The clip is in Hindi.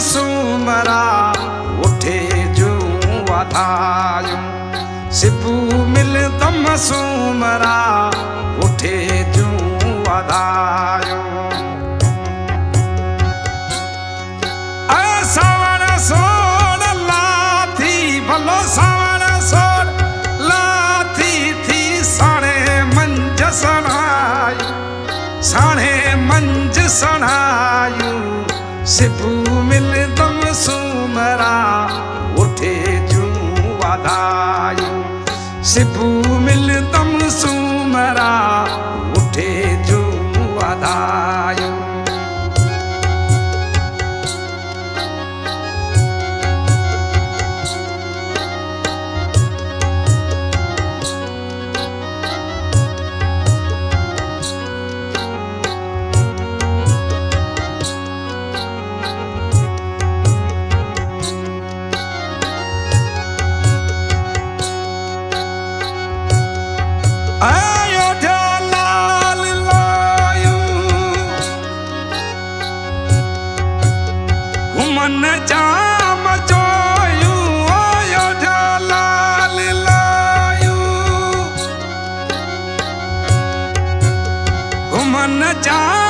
सुमरा उठे जो वाधायूं सिबू मिलदम सुमरा उठे जो वाधायूं सावण सोड़ लाथी भलो सावण सोड़ लाथी थी साणे मंज सणायूं साणे मंज सणायूं सिबू मिलदम सुमरा उठे जूं वाधायूं सिबू मिलदम सुमरा उठे जूं वाधायूं मन जाम जोयूं अयोध्या लाल लायूं मन जाम